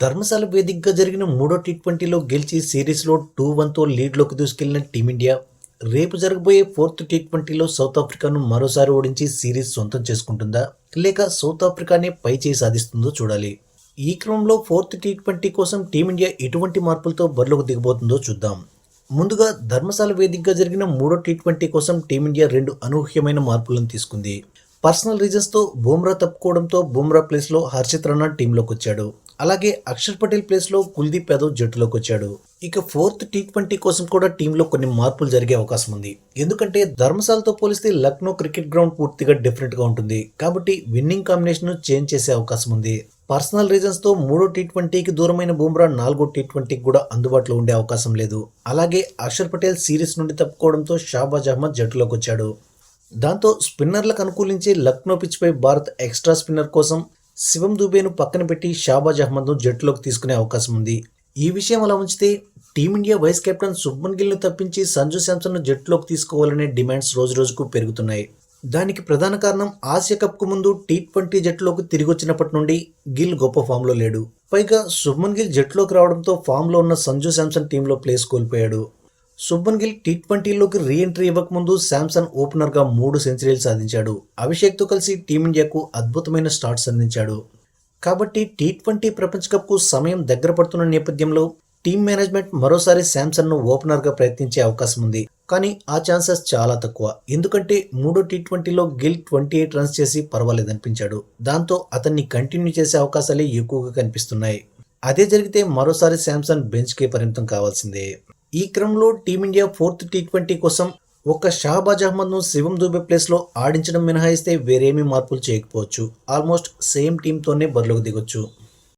ధర్మశాల వేదికగా జరిగిన మూడో టీ20లో గెలిచి సిరీస్లో 2-1తో లీడ్లోకి దూసుకెళ్లిన టీమిండియా రేపు జరగబోయే ఫోర్త్ టీ20లో సౌత్ ఆఫ్రికాను మరోసారి ఓడించి సిరీస్ సొంతం చేసుకుంటుందా లేక సౌత్ ఆఫ్రికానే పై చేయి సాధిస్తుందో చూడాలి. ఈ క్రమంలో ఫోర్త్ టీ20 కోసం టీమిండియా ఎటువంటి మార్పులతో బరిలోకి దిగబోతుందో చూద్దాం. ముందుగా ధర్మశాల వేదికగా జరిగిన మూడో టీ20 కోసం టీమిండియా 2 అనూహ్యమైన మార్పులను తీసుకుంది. పర్సనల్ రీజన్స్తో బుమ్రా తప్పుకోవడంతో బుమ్రా ప్లేస్లో హర్షిత్ రాణా టీంలోకి వచ్చాడు. అలాగే అక్షర్ పటేల్ ప్లేస్లో కుల్దీప్ యాదవ్ జట్టులోకి వచ్చాడు. ఇక ఫోర్త్ టీ20 కోసం కూడా టీంలో కొన్ని మార్పులు జరిగే అవకాశం ఉంది. ఎందుకంటే ధర్మశాలతో పోలిస్తే లక్నో క్రికెట్ గ్రౌండ్ పూర్తిగా డిఫరెంట్గా ఉంటుంది. కాబట్టి విన్నింగ్ కాంబినేషన్ చేంజ్ చేసే అవకాశం ఉంది. పర్సనల్ రీజన్స్తో మూడో టీ20కి దూరమైన బుమ్రా నాలుగో టీ20కి కూడా అందుబాటులో ఉండే అవకాశం లేదు. అలాగే అక్షర్ పటేల్ సిరీస్ నుండి తప్పుకోవడంతో షాబాజ్ అహ్మద్ జట్టులోకి వచ్చాడు. దాంతో స్పిన్నర్లకు అనుకూలించే లక్నో పిచ్పై భారత్ ఎక్స్ట్రా స్పిన్నర్ కోసం శివం దుబేను పక్కన పెట్టి షాబాజ్ అహ్మద్ను జట్టులోకి తీసుకునే అవకాశం ఉంది. ఈ విషయం అలా ఉంచితే టీమిండియా వైస్ కెప్టెన్ శుభ్మన్ గిల్ను తప్పించి సంజు శాంసన్ను జట్టులోకి తీసుకోవాలనే డిమాండ్స్ రోజురోజుకు పెరుగుతున్నాయి. దానికి ప్రధాన కారణం ఆసియా కప్కు ముందు టీ20 జట్టులోకి తిరిగి వచ్చినప్పటి నుండి గిల్ గొప్ప ఫామ్లో లేడు. పైగా శుభ్మన్ గిల్ జట్టులోకి రావడంతో ఫామ్లో ఉన్న సంజు శాంసన్ టీంలో ప్లేస్ కోల్పోయాడు. శుభ్మన్ గిల్ టీ20లోకి రీ ఎంట్రీ ఇవ్వకముందు శాంసన్ ఓపెనర్గా 3 సెంచరీలు సాధించాడు. అభిషేక్తో కలిసి టీమిండియాకు అద్భుతమైన స్టార్ట్స్ అందించాడు. కాబట్టి టీ20 ప్రపంచ కప్కు సమయం దగ్గర పడుతున్న నేపథ్యంలో టీం మేనేజ్మెంట్ మరోసారి శాంసన్ను ఓపెనర్గా ప్రయత్నించే అవకాశం ఉంది. కానీ ఆ ఛాన్సెస్ చాలా తక్కువ. ఎందుకంటే మూడో టీ20లో గిల్ 28 రన్స్ చేసి పర్వాలేదనిపించాడు. దాంతో అతన్ని కంటిన్యూ చేసే అవకాశాలే ఎక్కువగా కనిపిస్తున్నాయి. అదే జరిగితే మరోసారి శాంసన్ బెంచ్కే పరిమితం కావాల్సిందే. ఈ క్రమంలో టీమిండియా ఫోర్త్ టీ20 కోసం ఒక్క షహబాజ్ అహ్మద్ను శివం దుబే ప్లేస్లో ఆడించడం మినహాయిస్తే వేరేమీ మార్పులు చేయకపోవచ్చు. ఆల్మోస్ట్ సేమ్ టీంతోనే బరిలోకి దిగొచ్చు.